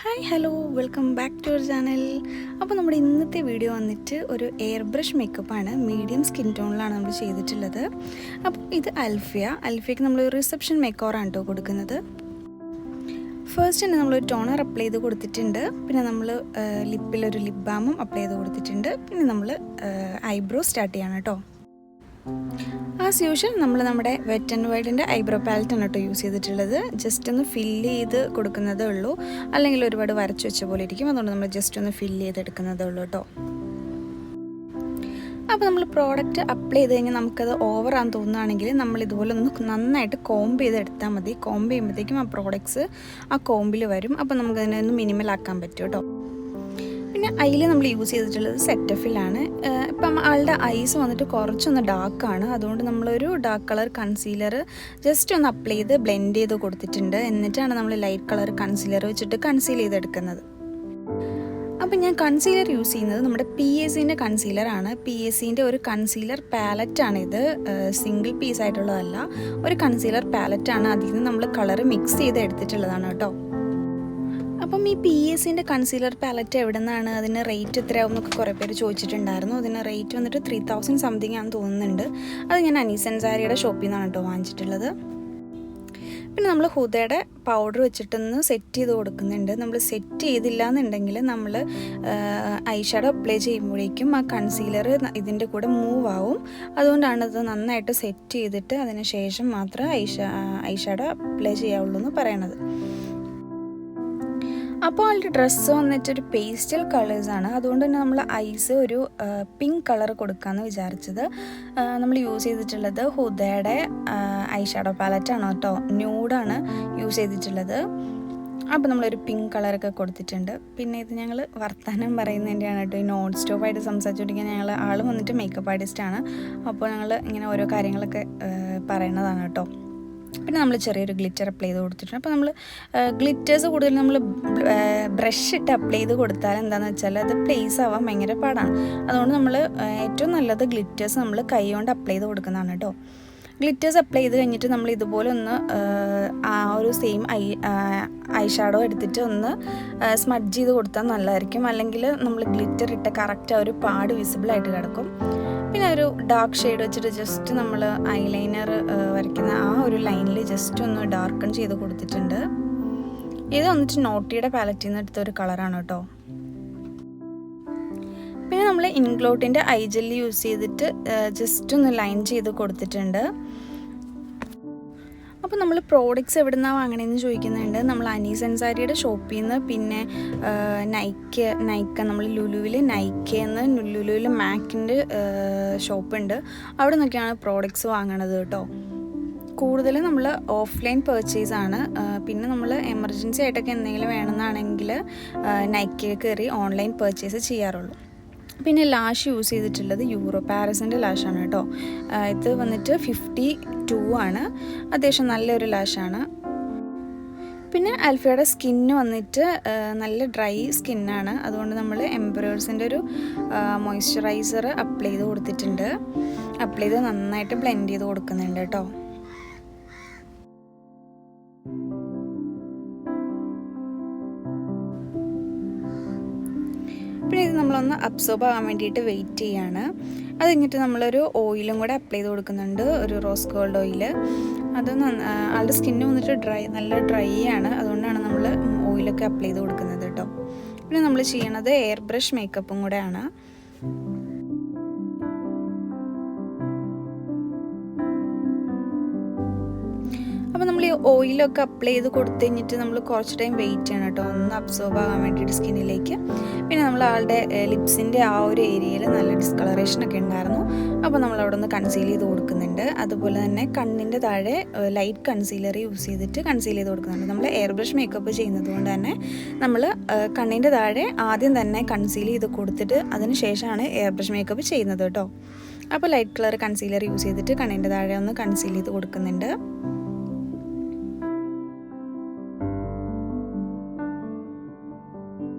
Hi hello welcome back to our channel. അപ്പോൾ നമ്മുടെ ഇന്നത്തെ വീഡിയോ വന്നിട്ട് ഒരു എയർ ബ്രഷ് മേക്കപ്പാണ്. മീഡിയം സ്കിൻ ടോണിലാണ് നമ്മൾ ചെയ്തിട്ടുള്ളത്. അപ്പോൾ ഇത് അൽഫിയയ്ക്ക് നമ്മൾ റിസപ്ഷൻ മേക്കോറാണ് കേട്ടോ കൊടുക്കുന്നത്. ഫസ്റ്റ് തന്നെ നമ്മൾ ടോണർ അപ്ലൈ ചെയ്ത് കൊടുത്തിട്ടുണ്ട്. പിന്നെ നമ്മൾ ലിപ്പിലൊരു ലിപ് ബാമും അപ്ലൈ ചെയ്ത് കൊടുത്തിട്ടുണ്ട്. പിന്നെ നമ്മൾ ഐബ്രോ സ്റ്റാർട്ട് ചെയ്യണം കേട്ടോ. ആസ് യൂഷ്വൽ നമ്മൾ നമ്മുടെ വെറ്റ് ആൻഡ് വൈൽഡിൻ്റെ ഐബ്രോ പാലറ്റാണ് കേട്ടോ യൂസ് ചെയ്തിട്ടുള്ളത്. ജസ്റ്റ് ഒന്ന് ഫില്ല് ചെയ്ത് കൊടുക്കുന്നതേ ഉള്ളൂ, അല്ലെങ്കിൽ ഒരുപാട് വരച്ച് വെച്ച പോലെ ഇരിക്കും. അതുകൊണ്ട് നമ്മൾ ജസ്റ്റ് ഒന്ന് ഫില്ല് ചെയ്തെടുക്കുന്നതേ ഉള്ളൂ കേട്ടോ. അപ്പോൾ നമ്മൾ പ്രോഡക്റ്റ് അപ്ലൈ ചെയ്ത് കഴിഞ്ഞാൽ നമുക്കത് ഓവറാന്ന് തോന്നുകയാണെങ്കിൽ നമ്മൾ ഇതുപോലെ ഒന്ന് നന്നായിട്ട് കോംബ് ചെയ്തെടുത്താൽ മതി. കോംബ് ചെയ്യുമ്പോഴത്തേക്കും ആ പ്രോഡക്ട്സ് ആ കോമ്പിൽ വരും. അപ്പോൾ നമുക്കതിനെ ഒന്ന് മിനിമൽ ആക്കാൻ പറ്റും കേട്ടോ. പിന്നെ അതിൽ നമ്മൾ യൂസ് ചെയ്തിട്ടുള്ളത് സെറ്റഫിലാണ്. ഇപ്പം ആളുടെ ഐസ് വന്നിട്ട് കുറച്ചൊന്ന് ഡാർക്കാണ്. അതുകൊണ്ട് നമ്മളൊരു ഡാർക്ക് കളർ കൺസീലർ ജസ്റ്റ് ഒന്ന് അപ്ലൈ ചെയ്ത് ബ്ലെൻഡ് ചെയ്ത് കൊടുത്തിട്ടുണ്ട്. എന്നിട്ടാണ് നമ്മൾ ലൈറ്റ് കളർ കൺസീലർ വെച്ചിട്ട് കൺസീൽ ചെയ്തെടുക്കുന്നത്. അപ്പം ഞാൻ കൺസീലർ യൂസ് ചെയ്യുന്നത് നമ്മുടെ PSCൻ്റെ കൺസീലറാണ്. PSCൻ്റെ ഒരു കൺസീലർ പാലറ്റാണിത്. സിംഗിൾ പീസ് ആയിട്ടുള്ളതല്ല, ഒരു കൺസീലർ പാലറ്റാണ്. അതിൽ നിന്ന് നമ്മൾ കളർ മിക്സ് ചെയ്ത് എടുത്തിട്ടുള്ളതാണ് കേട്ടോ. അപ്പം ഈ PSCൻ്റെ കൺസീലർ പാലറ്റ് എവിടെ നിന്നാണ്, അതിന് റേറ്റ് എത്രയാവും എന്നൊക്കെ കുറേ പേര് ചോദിച്ചിട്ടുണ്ടായിരുന്നു. അതിന് റേറ്റ് വന്നിട്ട് 3000 സംതിങ് ആണെന്ന് തോന്നുന്നുണ്ട്. അത് ഞാൻ അനീസൻസാരിയുടെ ഷോപ്പിൽ നിന്നാണ് കേട്ടോ വാങ്ങിച്ചിട്ടുള്ളത്. പിന്നെ നമ്മൾ ഹുദയുടെ പൗഡർ വെച്ചിട്ടൊന്ന് സെറ്റ് ചെയ്ത് കൊടുക്കുന്നുണ്ട്. നമ്മൾ സെറ്റ് ചെയ്തില്ല എന്നുണ്ടെങ്കിൽ നമ്മൾ ഐ ഷാഡോ അപ്ലൈ ചെയ്യുമ്പോഴേക്കും ആ കൺസീലർ ഇതിൻ്റെ കൂടെ മൂവ് ആവും. അതുകൊണ്ടാണ് ഇത് നന്നായിട്ട് സെറ്റ് ചെയ്തിട്ട് അതിന് ശേഷം മാത്രം ഐ ഷാഡോ അപ്ലൈ ചെയ്യാവുള്ളൂ എന്ന് പറയണത്. അപ്പോൾ ആളുടെ ഡ്രസ്സ് വന്നിട്ടൊരു പേസ്റ്റൽ കളേഴ്സാണ്. അതുകൊണ്ട് തന്നെ നമ്മൾ ഐസ് ഒരു പിങ്ക് കളർ കൊടുക്കാമെന്ന് വിചാരിച്ചത്. നമ്മൾ യൂസ് ചെയ്തിട്ടുള്ളത് ഹുദയുടെ ഐ ഷാഡോ പാലറ്റാണ് കേട്ടോ. ന്യൂഡാണ് യൂസ് ചെയ്തിട്ടുള്ളത്. അപ്പോൾ നമ്മളൊരു പിങ്ക് കളറൊക്കെ കൊടുത്തിട്ടുണ്ട്. പിന്നെ ഇത് ഞങ്ങൾ വർത്തമാനം പറയുന്നതിൻ്റെയാണ് കേട്ടോ. ഈ നോൺ സ്റ്റോപ്പായിട്ട് സംസാരിച്ചുകൊണ്ടിരിക്കാൻ ആൾ വന്നിട്ട് മേക്കപ്പ് ആർട്ടിസ്റ്റാണ്. അപ്പോൾ ഞങ്ങൾ ഇങ്ങനെ ഓരോ കാര്യങ്ങളൊക്കെ പറയണതാണ് കേട്ടോ. പിന്നെ നമ്മൾ ചെറിയൊരു ഗ്ലിറ്റർ അപ്ലൈ ചെയ്ത് കൊടുത്തിട്ടുണ്ട്. അപ്പോൾ നമ്മൾ ഗ്ലിറ്റേഴ്സ് കൂടുതൽ നമ്മൾ ബ്രഷ് ഇട്ട് അപ്ലൈ ചെയ്ത് കൊടുത്താൽ എന്താണെന്ന് വെച്ചാൽ അത് പ്ലേസ് ആവാൻ ഭയങ്കര പാടാണ്. അതുകൊണ്ട് നമ്മൾ ഏറ്റവും നല്ലത് ഗ്ലിറ്റേഴ്സ് നമ്മൾ കൈ കൊണ്ട് അപ്ലൈ ചെയ്ത് കൊടുക്കുന്നതാണ് കേട്ടോ. ഗ്ലിറ്റേഴ്സ് അപ്ലൈ ചെയ്ത് കഴിഞ്ഞിട്ട് നമ്മൾ ഇതുപോലെ ഒന്ന് ആ ഒരു സെയിം ഐ ഷാഡോ എടുത്തിട്ട് ഒന്ന് സ്മഡ്ജ് ചെയ്ത് കൊടുത്താൽ നല്ലതായിരിക്കും. അല്ലെങ്കിൽ നമ്മൾ ഗ്ലിറ്റർ ഇട്ട കറക്റ്റ് ആ ഒരു പാട് വിസിബിളായിട്ട് കിടക്കും. പിന്നെ ഒരു ഡാർക്ക് ഷെയ്ഡ് വെച്ചിട്ട് ജസ്റ്റ് നമ്മൾ ഐലൈനർ വരയ്ക്കുന്ന ആ ഒരു ലൈനിൽ ജസ്റ്റ് ഒന്ന് ഡാർക്കൺ ചെയ്ത് കൊടുത്തിട്ടുണ്ട്. ഇത് വന്നിട്ട് നോട്ടിയുടെ പാലറ്റിൽ നിന്ന് എടുത്തൊരു കളറാണ് കേട്ടോ. പിന്നെ നമ്മൾ ഇൻഗ്ലോട്ടിൻ്റെ ഐ ജെല്ലി യൂസ് ചെയ്തിട്ട് ജസ്റ്റ് ഒന്ന് ലൈൻ ചെയ്ത് കൊടുത്തിട്ടുണ്ട്. അപ്പോൾ നമ്മൾ പ്രോഡക്റ്റ്സ് എവിടെ നിന്നാണ് വാങ്ങണമെന്ന് ചോദിക്കുന്നുണ്ട്. നമ്മൾ അനീസൻസാരിയുടെ ഷോപ്പിൽ നിന്ന്, പിന്നെ നൈക്ക നമ്മൾ ലുലുവിൽ നൈക്കയെന്ന്, ലുലുവിൽ മാക്കിൻ്റെ ഷോപ്പുണ്ട്. അവിടെ നിന്നൊക്കെയാണ് പ്രോഡക്റ്റ്സ് വാങ്ങണത് കേട്ടോ. കൂടുതലും നമ്മൾ ഓഫ്ലൈൻ പർച്ചേസാണ്. പിന്നെ നമ്മൾ എമർജൻസി ആയിട്ടൊക്കെ എന്തെങ്കിലും വേണമെന്നാണെങ്കിൽ നൈക്കയിൽ കയറി ഓൺലൈൻ പർച്ചേസ് ചെയ്യാറുള്ളൂ. പിന്നെ ലാഷ് യൂസ് ചെയ്തിട്ടുള്ളത് യൂറോ പാരസിൻ്റെ ലാഷാണ് കേട്ടോ. ഇത് വന്നിട്ട് 52 ആണ്. അത്യാവശ്യം നല്ലൊരു ലാഷാണ്. പിന്നെ അൽഫിയയുടെ സ്കിന്ന് വന്നിട്ട് നല്ല ഡ്രൈ സ്കിന്നാണ്. അതുകൊണ്ട് നമ്മൾ എംബ്രോയിഡ്സിൻ്റെ ഒരു മോയ്സ്ചറൈസർ അപ്ലൈ ചെയ്ത് കൊടുത്തിട്ടുണ്ട്. അപ്ലൈ ചെയ്ത് നന്നായിട്ട് ബ്ലെൻഡ് ചെയ്ത് കൊടുക്കുന്നുണ്ട് കേട്ടോ. പിന്നെ ഇത് നമ്മളൊന്ന് അബ്സോർബ് ആകാൻ വേണ്ടിയിട്ട് വെയിറ്റ് ചെയ്യാണ്. അത് കഴിഞ്ഞിട്ട് നമ്മളൊരു ഓയിലും കൂടെ അപ്ലൈ ചെയ്ത് കൊടുക്കുന്നുണ്ട്, ഒരു റോസ് ഗോൾഡ് ഓയിൽ. അത് ആളുടെ സ്കിന്ന് വന്നിട്ട് നല്ല ഡ്രൈ ആണ്. അതുകൊണ്ടാണ് നമ്മൾ ഓയിലൊക്കെ അപ്ലൈ ചെയ്ത് കൊടുക്കുന്നത് കേട്ടോ. പിന്നെ നമ്മൾ ചെയ്യണത് എയർ ബ്രഷ് മേക്കപ്പും കൂടെയാണ്. അപ്പോൾ നമ്മൾ ഈ ഓയിലൊക്കെ അപ്ലൈ ചെയ്ത് കൊടുത്തു കഴിഞ്ഞിട്ട് നമ്മൾ കുറച്ച് ടൈം വെയിറ്റ് ചെയ്യണം കേട്ടോ, ഒന്ന് അബ്സോർബ് ആകാൻ വേണ്ടിയിട്ട് സ്കിന്നിലേക്ക്. പിന്നെ നമ്മൾ ആളുടെ ലിപ്സിൻ്റെ ആ ഒരു ഏരിയയിൽ നല്ല ഡിസ്കളറേഷനൊക്കെ ഉണ്ടായിരുന്നു. അപ്പോൾ നമ്മൾ അവിടെ ഒന്ന് കൺസീൽ ചെയ്ത് കൊടുക്കുന്നുണ്ട്. അതുപോലെ തന്നെ കണ്ണിൻ്റെ താഴെ ലൈറ്റ് കൺസീലർ യൂസ് ചെയ്തിട്ട് കൺസീൽ ചെയ്ത് കൊടുക്കുന്നുണ്ട്. നമ്മൾ എയർ ബ്രഷ് മേക്കപ്പ് ചെയ്യുന്നത് കൊണ്ട് തന്നെ നമ്മൾ കണ്ണിൻ്റെ താഴെ ആദ്യം തന്നെ കൺസീൽ ചെയ്ത് കൊടുത്തിട്ട് അതിന് ശേഷമാണ് എയർ ബ്രഷ് മേക്കപ്പ് ചെയ്യുന്നത് കേട്ടോ. അപ്പോൾ ലൈറ്റ് കളർ കൺസീലർ യൂസ് ചെയ്തിട്ട് കണ്ണിൻ്റെ താഴെ ഒന്ന് കൺസീൽ ചെയ്ത് കൊടുക്കുന്നുണ്ട്.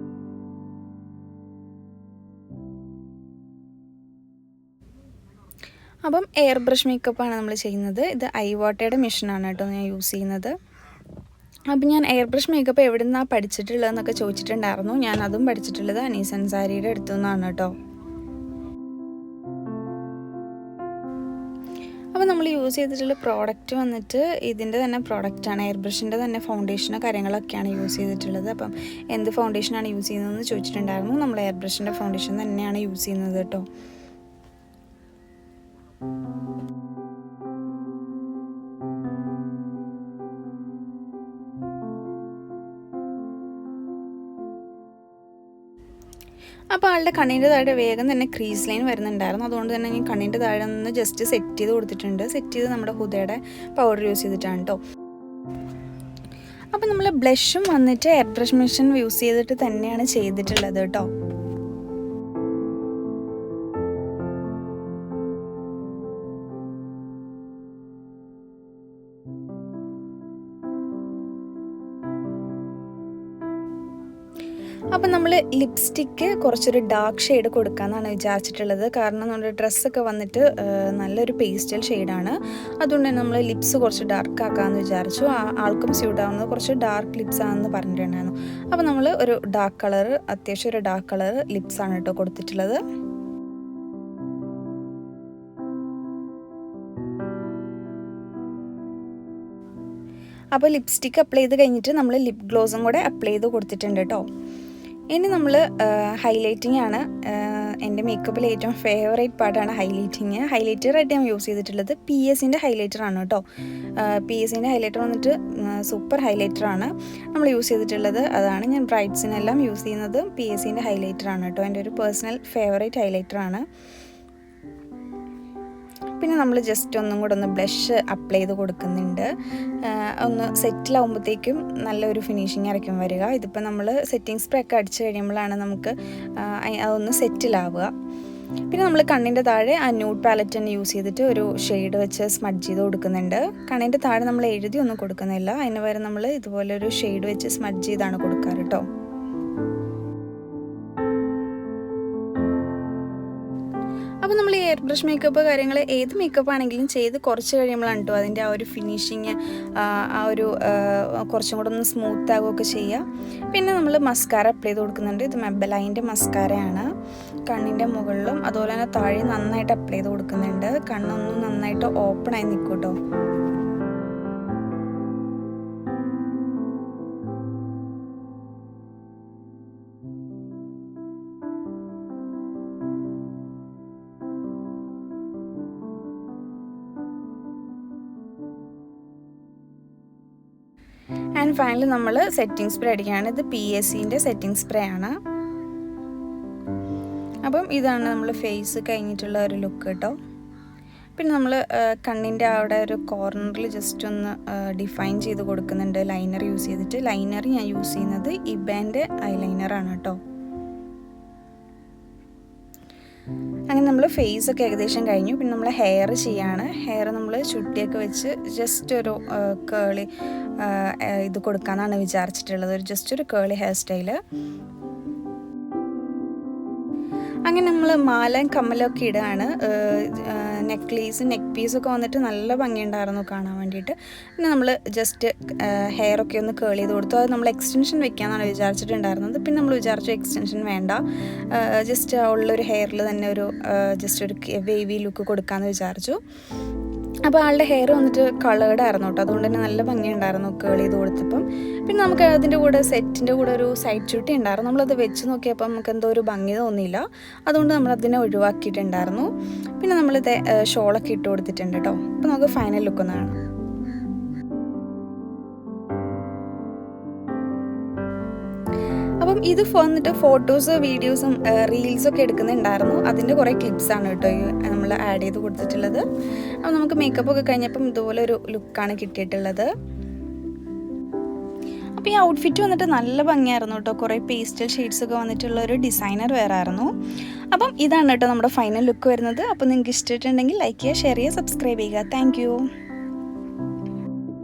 അപ്പം എയർ ബ്രഷ് മേക്കപ്പാണ് നമ്മൾ ചെയ്യുന്നത്. ഇത് ഐവാട്ടയുടെ മെഷീനാണ് കേട്ടോ ഞാൻ യൂസ് ചെയ്യുന്നത്. അപ്പോൾ ഞാൻ എയർ ബ്രഷ് മേക്കപ്പ് എവിടെ നിന്നാണ് പഠിച്ചിട്ടുള്ളതെന്നൊക്കെ ചോദിച്ചിട്ടുണ്ടായിരുന്നു. ഞാൻ അതും പഠിച്ചിട്ടുള്ളത് അനീസ് അൻസാരിയുടെ അടുത്തു നിന്നാണ് കേട്ടോ. അപ്പോൾ നമ്മൾ യൂസ് ചെയ്തിട്ടുള്ള പ്രോഡക്റ്റ് വന്നിട്ട് ഇതിൻ്റെ തന്നെ പ്രോഡക്റ്റാണ്, എയർ ബ്രഷിൻ്റെ തന്നെ ഫൗണ്ടേഷനോ കാര്യങ്ങളൊക്കെയാണ് യൂസ് ചെയ്തിട്ടുള്ളത്. അപ്പം എന്ത് ഫൗണ്ടേഷനാണ് യൂസ് ചെയ്യുന്നതെന്ന് ചോദിച്ചിട്ടുണ്ടായിരുന്നു. നമ്മൾ എയർ ബ്രഷിൻ്റെ ഫൗണ്ടേഷൻ തന്നെയാണ് യൂസ് ചെയ്യുന്നത് കേട്ടോ. അപ്പോൾ ആളുടെ കണ്ണിൻ്റെ താഴെ വേഗം തന്നെ ക്രീസ് ലൈൻ വരുന്നുണ്ടായിരുന്നു. അതുകൊണ്ട് തന്നെ ഞാൻ കണ്ണിൻ്റെ താഴെ നിന്ന് ജസ്റ്റ് സെറ്റ് ചെയ്ത് കൊടുത്തിട്ടുണ്ട്. സെറ്റ് ചെയ്ത് നമ്മുടെ ഹുദയുടെ പൗഡർ യൂസ് ചെയ്തിട്ടാണ് കേട്ടോ. അപ്പോൾ നമ്മൾ ബ്ലഷും വന്നിട്ട് എയർ ബ്രഷ് മെഷീൻ യൂസ് ചെയ്തിട്ട് തന്നെയാണ് ചെയ്തിട്ടുള്ളത് കേട്ടോ. അപ്പോൾ നമ്മൾ ലിപ്സ്റ്റിക്ക് കുറച്ചൊരു ഡാർക്ക് ഷെയ്ഡ് കൊടുക്കാമെന്നാണ് വിചാരിച്ചിട്ടുള്ളത്. കാരണം നമ്മുടെ ഡ്രസ്സൊക്കെ വന്നിട്ട് നല്ലൊരു പേസ്റ്റൽ ഷെയ്ഡാണ്. അതുകൊണ്ട് തന്നെ നമ്മൾ ലിപ്സ് കുറച്ച് ഡാർക്ക് ആക്കാമെന്ന് വിചാരിച്ചു. ആൾക്കും സ്യൂട്ട് ആവുന്നത് കുറച്ച് ഡാർക്ക് ലിപ്സ് ആണെന്ന് പറഞ്ഞിട്ടുണ്ടായിരുന്നു. അപ്പോൾ നമ്മൾ ഒരു ഡാർക്ക് കളർ, അത്യാവശ്യം ഒരു ഡാർക്ക് കളർ ലിപ്സാണ് കേട്ടോ കൊടുത്തിട്ടുള്ളത്. അപ്പോൾ ലിപ്സ്റ്റിക്ക് അപ്ലൈ ചെയ്ത് കഴിഞ്ഞിട്ട് നമ്മൾ ലിപ് ഗ്ലോസും കൂടെ അപ്ലൈ ചെയ്ത് കൊടുത്തിട്ടുണ്ട് കേട്ടോ. ഇനി നമ്മൾ ഹൈലൈറ്റിംഗ് ആണ്. എൻ്റെ മേക്കപ്പിൽ ഏറ്റവും ഫേവറേറ്റ് പാർട്ടാണ് ഹൈലൈറ്റിങ്. ഹൈലൈറ്ററായിട്ട് ഞാൻ യൂസ് ചെയ്തിട്ടുള്ളത് PSൻ്റെ ഹൈലൈറ്ററാണ് കേട്ടോ. PSൻ്റെ ഹൈലൈറ്റർ വന്നിട്ട് സൂപ്പർ ഹൈലൈറ്ററാണ് നമ്മൾ യൂസ് ചെയ്തിട്ടുള്ളത്. അതാണ് ഞാൻ ബ്രൈഡ്സിനെല്ലാം യൂസ് ചെയ്യുന്നത്. PSൻ്റെ ഹൈലൈറ്ററാണ് കേട്ടോ. എൻ്റെ ഒരു പേഴ്സണൽ ഫേവറേറ്റ് ഹൈലൈറ്ററാണ്. പിന്നെ നമ്മൾ ജസ്റ്റ് ഒന്നും കൂടെ ഒന്ന് ബ്ലഷ് അപ്ലൈ ചെയ്ത് കൊടുക്കുന്നുണ്ട്. ഒന്ന് സെറ്റിലാവുമ്പോഴത്തേക്കും നല്ലൊരു ഫിനിഷിങ് ആയിരിക്കും വരിക. ഇതിപ്പോൾ നമ്മൾ സെറ്റിംഗ് സ്പ്രേ ഒക്കെ അടിച്ച് കഴിയുമ്പോഴാണ് നമുക്ക് അതൊന്ന് സെറ്റിലാവുക. പിന്നെ നമ്മൾ കണ്ണിൻ്റെ താഴെ ആ ന്യൂഡ് പാലറ്റ് തന്നെ യൂസ് ചെയ്തിട്ട് ഒരു ഷെയ്ഡ് വെച്ച് സ്മഡ്ജ് ചെയ്ത് കൊടുക്കുന്നുണ്ട്. കണ്ണിൻ്റെ താഴെ നമ്മൾ എഴുതി ഒന്നും കൊടുക്കുന്നില്ല, അതിന് വരെ നമ്മൾ ഇതുപോലെ ഒരു ഷെയ്ഡ് വെച്ച് സ്മഡ്ജ് ചെയ്താണ് കൊടുക്കാറ് കേട്ടോ. അപ്പോൾ നമ്മൾ ഈ എയർ ബ്രഷ് മേക്കപ്പ് കാര്യങ്ങൾ ഏത് മേക്കപ്പ് ആണെങ്കിലും ചെയ്ത് കുറച്ച് കഴിയുമ്പോഴാണ് കേട്ടോ അതിൻ്റെ ആ ഒരു ഫിനിഷിങ് ആ ഒരു കുറച്ചും കൂടെ ഒന്ന് സ്മൂത്ത് ആകുകയൊക്കെ ചെയ്യുക. പിന്നെ നമ്മൾ മസ്കാര അപ്ലൈ ചെയ്ത് കൊടുക്കുന്നുണ്ട്. ഇത് മെബലൈൻ്റെ മസ്കാരയാണ്. കണ്ണിൻ്റെ മുകളിലും അതുപോലെ തന്നെ താഴെ നന്നായിട്ട് അപ്ലൈ ചെയ്ത് കൊടുക്കുന്നുണ്ട്. കണ്ണൊന്നും നന്നായിട്ട് ഓപ്പൺ ആയി നിൽക്കും കേട്ടോ. ആൻഡ് ഫൈനലി നമ്മൾ സെറ്റിംഗ് സ്പ്രേ അടിക്കുകയാണ്. ഇത് PSൻ്റെ സെറ്റിംഗ് സ്പ്രേ ആണ്. അപ്പം ഇതാണ് നമ്മൾ ഫേസ് കഴിഞ്ഞിട്ടുള്ള ഒരു ലുക്ക് കേട്ടോ. പിന്നെ നമ്മൾ കണ്ണിൻ്റെ അവിടെ ഒരു കോർണറിൽ ജസ്റ്റ് ഒന്ന് ഡിഫൈൻ ചെയ്ത് കൊടുക്കുന്നുണ്ട് ലൈനർ യൂസ് ചെയ്തിട്ട്. ലൈനർ ഞാൻ യൂസ് ചെയ്യുന്നത് ഇബാൻ്റെ ഐലൈനറാണ് കേട്ടോ. അങ്ങനെ നമ്മൾ ഫേസൊക്കെ ഏകദേശം കഴിഞ്ഞു. പിന്നെ നമ്മൾ ഹെയർ ചെയ്യാണ്. ഹെയർ നമ്മൾ ചുട്ടിയൊക്കെ വെച്ച് ജസ്റ്റ് ഒരു കേളി ഇത് കൊടുക്കാമെന്നാണ് വിചാരിച്ചിട്ടുള്ളത്. ഒരു ജസ്റ്റ് ഒരു കേളി ഹെയർ സ്റ്റൈല്. അങ്ങനെ നമ്മൾ മാലയും കമ്മലൊക്കെ ഇടുകയാണ്. നെക്ലേസ് നെക്ക് പീസൊക്കെ വന്നിട്ട് നല്ല ഭംഗിയുണ്ടായിരുന്നു കാണാൻ വേണ്ടിയിട്ട്. പിന്നെ നമ്മൾ ജസ്റ്റ് ഹെയറൊക്കെ ഒന്ന് കേൾ ചെയ്ത് കൊടുത്തു. അത് നമ്മൾ എക്സ്റ്റൻഷൻ വെക്കാമെന്നാണ് വിചാരിച്ചിട്ടുണ്ടായിരുന്നത്. പിന്നെ നമ്മൾ വിചാരിച്ചു എക്സ്റ്റൻഷൻ വേണ്ട, ജസ്റ്റ് ഉള്ളൊരു ഹെയറിൽ തന്നെ ഒരു ജസ്റ്റ് ഒരു വേവി ലുക്ക് കൊടുക്കാമെന്ന് വിചാരിച്ചു. അപ്പോൾ ആളുടെ ഹെയർ വന്നിട്ട് കളേർഡ് ആയിരുന്നു കേട്ടോ. അതുകൊണ്ട് തന്നെ നല്ല ഭംഗിയുണ്ടായിരുന്നു കേൾ ചെയ്ത് കൊടുത്തപ്പം. പിന്നെ നമുക്ക് അതിൻ്റെ കൂടെ സെറ്റിൻ്റെ കൂടെ ഒരു സൈഡ് ചുട്ടി ഉണ്ടായിരുന്നു. നമ്മളത് വെച്ച് നോക്കിയപ്പോൾ നമുക്ക് എന്തോ ഒരു ഭംഗി തോന്നിയില്ല. അതുകൊണ്ട് നമ്മളതിനെ ഒഴിവാക്കിയിട്ടുണ്ടായിരുന്നു. പിന്നെ നമ്മളിത് ഷോളൊക്കെ ഇട്ട് കൊടുത്തിട്ടുണ്ട് കേട്ടോ. അപ്പോൾ നമുക്ക് ഫൈനൽ ലുക്ക് ഒന്ന് കാണാം. അപ്പം ഇത് വന്നിട്ട് ഫോട്ടോസ് വീഡിയോസും റീൽസൊക്കെ എടുക്കുന്നുണ്ടായിരുന്നു. അതിൻ്റെ കുറേ ക്ലിപ്സാണ് കേട്ടോ നമ്മൾ ആഡ് ചെയ്ത് കൊടുത്തിട്ടുള്ളത്. അപ്പോൾ നമുക്ക് മേക്കപ്പൊക്കെ കഴിഞ്ഞപ്പം ഇതുപോലെ ഒരു ലുക്കാണ് കിട്ടിയിട്ടുള്ളത്. അപ്പോൾ ഈ ഔട്ട്ഫിറ്റ് വന്നിട്ട് നല്ല ഭംഗിയായിരുന്നു കേട്ടോ. കുറേ പേസ്റ്റൽ ഷെയ്ഡ്സൊക്കെ വന്നിട്ടുള്ള ഒരു ഡിസൈനർ വെയർ ആയിരുന്നു. അപ്പം ഇതാണ് കേട്ടോ നമ്മുടെ ഫൈനൽ ലുക്ക് വരുന്നത്. അപ്പോൾ നിങ്ങൾക്ക് ഇഷ്ടമായിട്ടുണ്ടെങ്കിൽ ലൈക്ക് ചെയ്യുക, ഷെയർ ചെയ്യുക, സബ്സ്ക്രൈബ് ചെയ്യുക. താങ്ക്